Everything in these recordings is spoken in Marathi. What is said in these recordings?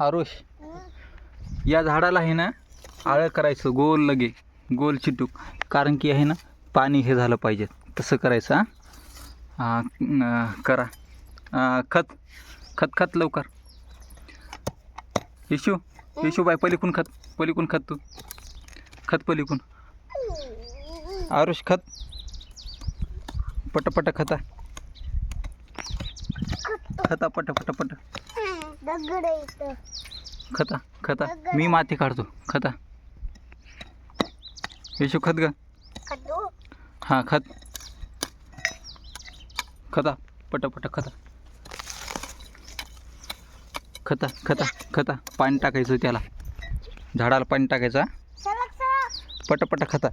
आरुष, या झाडाला आहे ना आळं करायचं गोल लगे, गोल चिटूक. कारण की आहे ना पाणी हे झालं पाहिजे, तसं करायचं. करा. खत खत खत लवकर. येशू बाय पलीकून खत तू खत पलीकून. आरुष खत पट खता पट खता. मी माती काढतो. खता येशू खत ग. हां खता पट खता. पाणी टाकायचं त्याला, झाडाला पाणी टाकायचं. पट खता.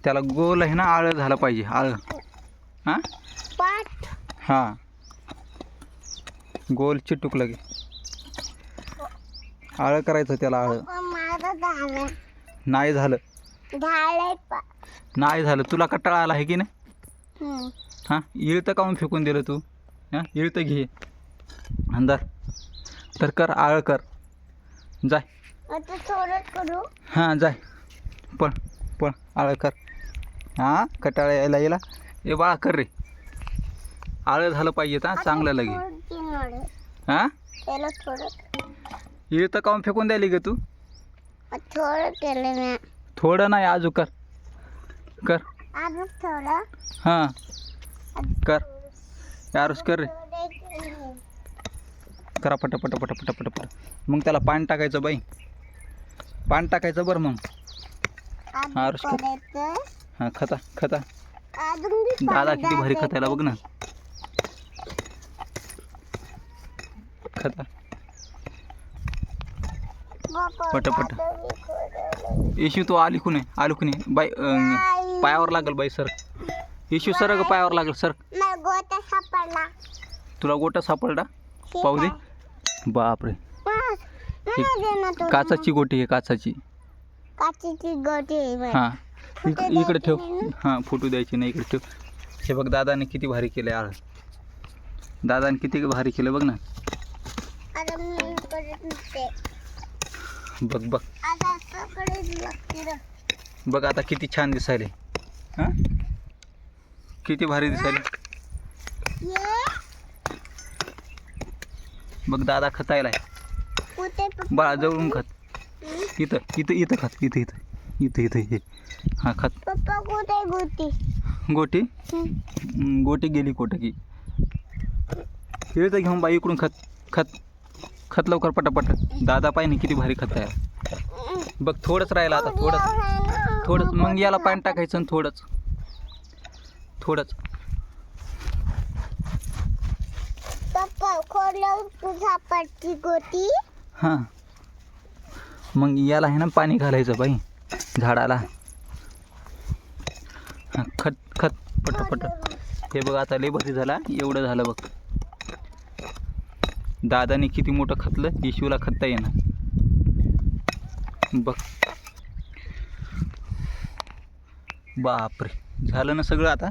त्याला गोल आहे ना आळं झालं पाहिजे. आळं हां गोल चिटूक लगे आळं करायचं त्याला. आळं नाही झालं. तुला कटाळा आला आहे की नाही? हां इळतं काऊन फेकून दिलं तू? हां इळतं घे अंदर तर कर. आळं कर. जाय हां जाय पण आळं कर. हां कटाळा यायला ए बाळा कर रे. आळं झालं पाहिजे चांगलं लगे. हां इळतं काऊन फेकून द्यायली ग तू? थोडं नाही अजून कर. हां कर. आरुष कर रे. करा पट. मग त्याला पाणी टाकायचं बाई. पाणी टाकायचं बरं मग. आरुष कर. हां खता. दादा किती भारी खतायला बघ ना. खता पट. येशू तो आली कुणी बाई पायावर लागल बाई. सर येशू सर ग पायावर लागल. सर तुला गोटा सापडला? पाहू दे. बापरे काचाची गोटी आहे. काचाची हां इकडे ठेव. हां फुटू द्यायची नाही. इकडे ठेव. हे बघ दादाने किती भारी केलं आळं. दादाने किती भारी केलं बघ ना. बघ आता किती छान दिसायले. हां किती भारी दिसायले. बघ दादा खतायलाय. बाळा जवळून खत. इथं खत. इथं हां खत. गोटी गेली कोट की. इळतं घेऊन बाई इकडून खत लवकर पटापट. दादा पाहिजे किती भारी खत आहे. बघ थोडंच राहिलं आता. थोडंच मग याला पाणी टाकायचं. आणि थोडंच हां मग याला आहे ना पाणी घालायचं बाई झाडाला. हां खत पट. हे बघ आता लय भारी झाला. एवढं झालं बघ. दादाने किती मोठं खतलं. येशूला खतता येणार बघ. बापरे झालं ना सगळं. आता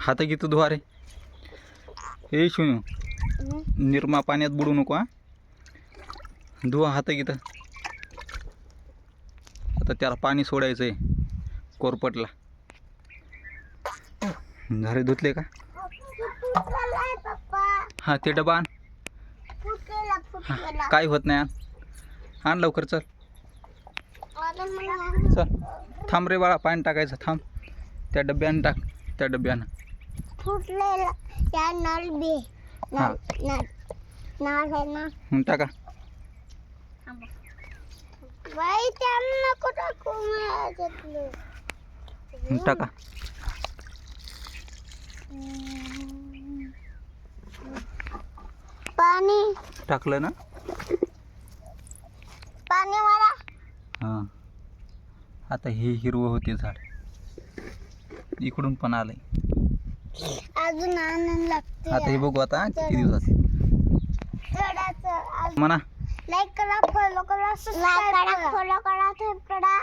हात घेतो धुवा रे. येशू निरमा पाण्यात बुडू नको. धुवा हात घेतं. आता त्याला पाणी सोडायचं आहे कोरपटला. झाले धुतले का? हां ते डबा आण. काय होत नाही. आण लवकर. चल थांब रे बाळा. पाणी टाकायचं थांब. त्या डब्यानं टाक. त्या डब्यानं टाका. टाका पाणी टाकलं ना. पाणी मला. हां आता हे हिरवं होते झाड. इकडून पण आलंय. अजून आनंद लागते. आता हे बघू आता किती दिवसात म्हणा. लाईक करा, फॉलो करा, सबस्क्राइब करा.